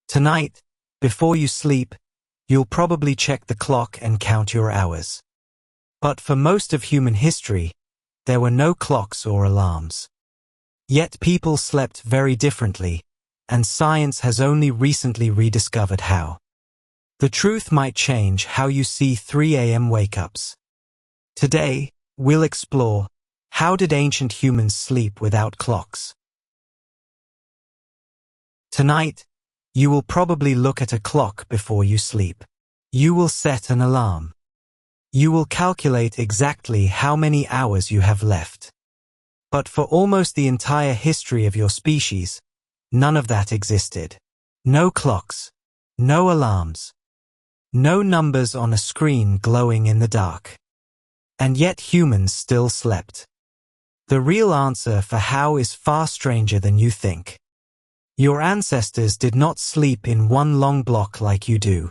Tonight, before you sleep, you'll probably check the clock and count your hours. But for most of human history, there were no clocks or alarms. Yet people slept very differently, and science has only recently rediscovered how. The truth might change how you see 3 a.m. wake-ups. Today, we'll explore, how did ancient humans sleep without clocks? Tonight, you will probably look at a clock before you sleep. You will set an alarm. You will calculate exactly how many hours you have left. But for almost the entire history of your species, none of that existed. No clocks, no alarms, no numbers on a screen glowing in the dark. And yet humans still slept. The real answer for how is far stranger than you think. Your ancestors did not sleep in one long block like you do.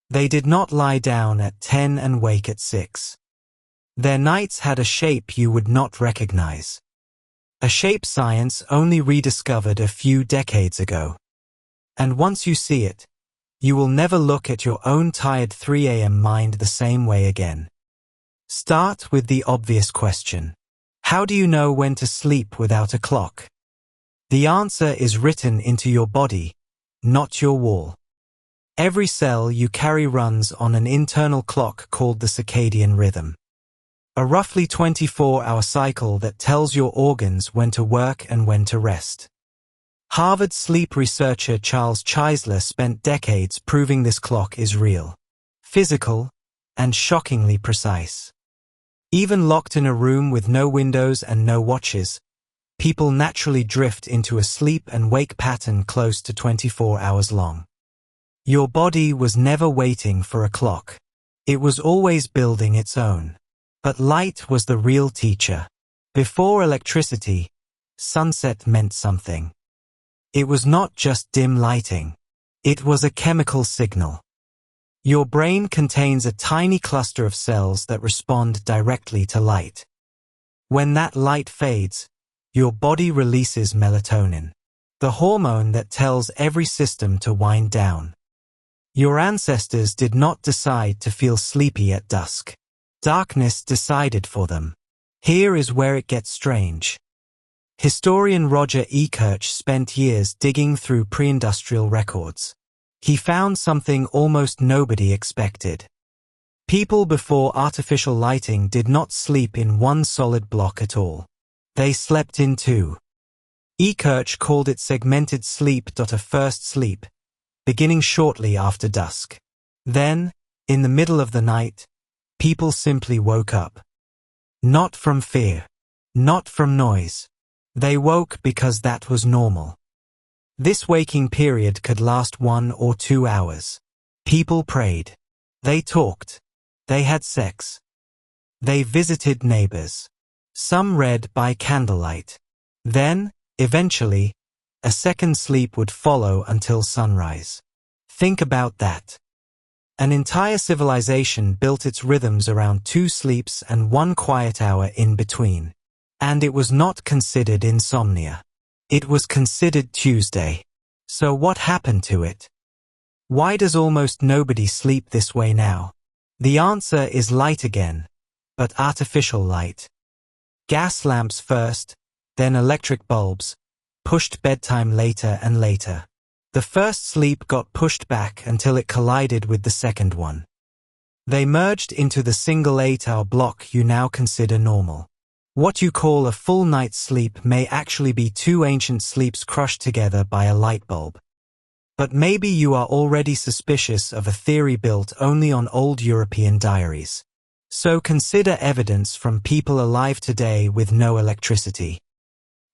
They did not lie down at 10 and wake at 6. Their nights had a shape you would not recognize. A shape science only rediscovered a few decades ago. And once you see it, you will never look at your own tired 3 a.m. mind the same way again. Start with the obvious question. How do you know when to sleep without a clock? The answer is written into your body, not your wall. Every cell you carry runs on an internal clock called the circadian rhythm. A roughly 24-hour cycle that tells your organs when to work and when to rest. Harvard sleep researcher Charles Czeisler spent decades proving this clock is real, physical, and shockingly precise. Even locked in a room with no windows and no watches, people naturally drift into a sleep and wake pattern close to 24 hours long. Your body was never waiting for a clock. It was always building its own. But light was the real teacher. Before electricity, sunset meant something. It was not just dim lighting. It was a chemical signal. Your brain contains a tiny cluster of cells that respond directly to light. When that light fades, your body releases melatonin, the hormone that tells every system to wind down. Your ancestors did not decide to feel sleepy at dusk. Darkness decided for them. Here is where it gets strange. Historian Roger E. Kirch spent years digging through pre-industrial records. He found something almost nobody expected. People before artificial lighting did not sleep in one solid block at all. They slept in two. E. Kirch called it segmented sleep. A first sleep, beginning shortly after dusk. Then, in the middle of the night, people simply woke up. Not from fear. Not from noise. They woke because that was normal. This waking period could last 1 or 2 hours. People prayed. They talked. They had sex. They visited neighbors. Some read by candlelight. Then, eventually, a second sleep would follow until sunrise. Think about that. An entire civilization built its rhythms around 2 sleeps and 1 quiet hour in between. And it was not considered insomnia. It was considered Tuesday. So what happened to it? Why does almost nobody sleep this way now? The answer is light again, but artificial light. Gas lamps first, then electric bulbs, pushed bedtime later and later. The first sleep got pushed back until it collided with the second one. They merged into the single 8-hour block you now consider normal. What you call a full night's sleep may actually be 2 ancient sleeps crushed together by a light bulb. But maybe you are already suspicious of a theory built only on old European diaries. So consider evidence from people alive today with no electricity.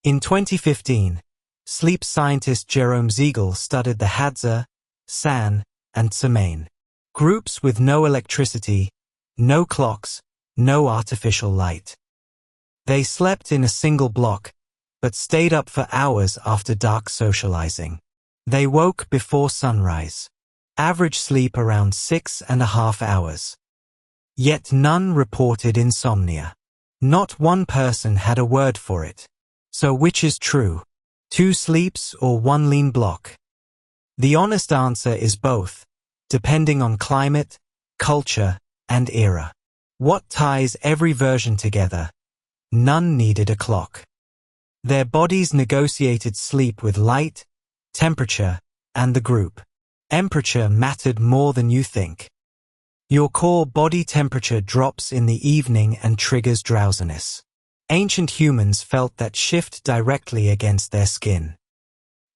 In 2015, sleep scientist Jerome Siegel studied the Hadza, San, and Tsimane. Groups with no electricity, no clocks, no artificial light. They slept in a single block, but stayed up for hours after dark socializing. They woke before sunrise. Average sleep around 6.5 hours. Yet none reported insomnia. Not one person had a word for it. So which is true? 2 sleeps or 1 lean block? The honest answer is both, depending on climate, culture, and era. What ties every version together? None needed a clock. Their bodies negotiated sleep with light, temperature, and the group. Temperature mattered more than you think. Your core body temperature drops in the evening and triggers drowsiness. Ancient humans felt that shift directly against their skin.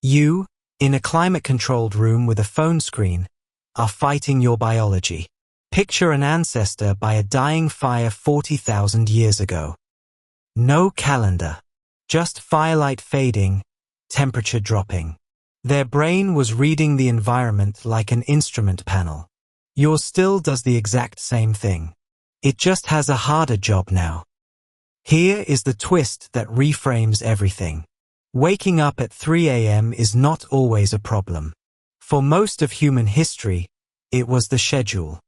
You, in a climate-controlled room with a phone screen, are fighting your biology. Picture an ancestor by a dying fire 40,000 years ago. No calendar, just firelight fading, temperature dropping. Their brain was reading the environment like an instrument panel. Yours still does the exact same thing. It just has a harder job now. Here is the twist that reframes everything. Waking up at 3 a.m. is not always a problem. For most of human history, it was the schedule.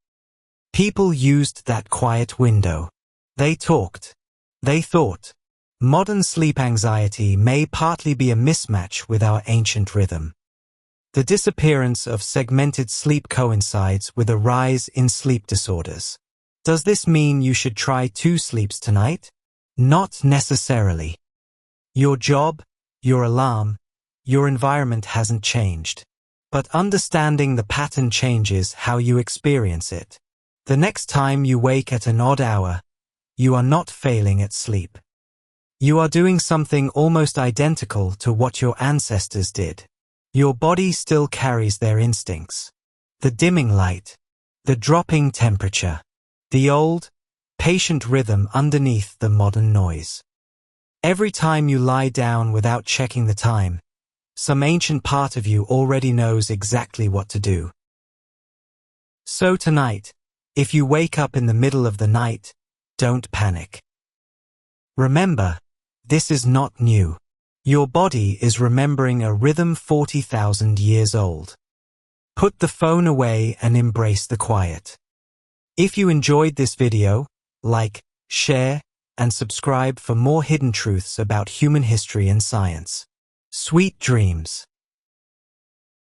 People used that quiet window. They talked. They thought. Modern sleep anxiety may partly be a mismatch with our ancient rhythm. The disappearance of segmented sleep coincides with a rise in sleep disorders. Does this mean you should try 2 sleeps tonight? Not necessarily. Your job, your alarm, your environment hasn't changed. But understanding the pattern changes how you experience it. The next time you wake at an odd hour, you are not failing at sleep. You are doing something almost identical to what your ancestors did. Your body still carries their instincts. The dimming light, the dropping temperature, the old, patient rhythm underneath the modern noise. Every time you lie down without checking the time, some ancient part of you already knows exactly what to do. So tonight, if you wake up in the middle of the night, don't panic. Remember, this is not new. Your body is remembering a rhythm 40,000 years old. Put the phone away and embrace the quiet. If you enjoyed this video, like, share, and subscribe for more hidden truths about human history and science. Sweet dreams.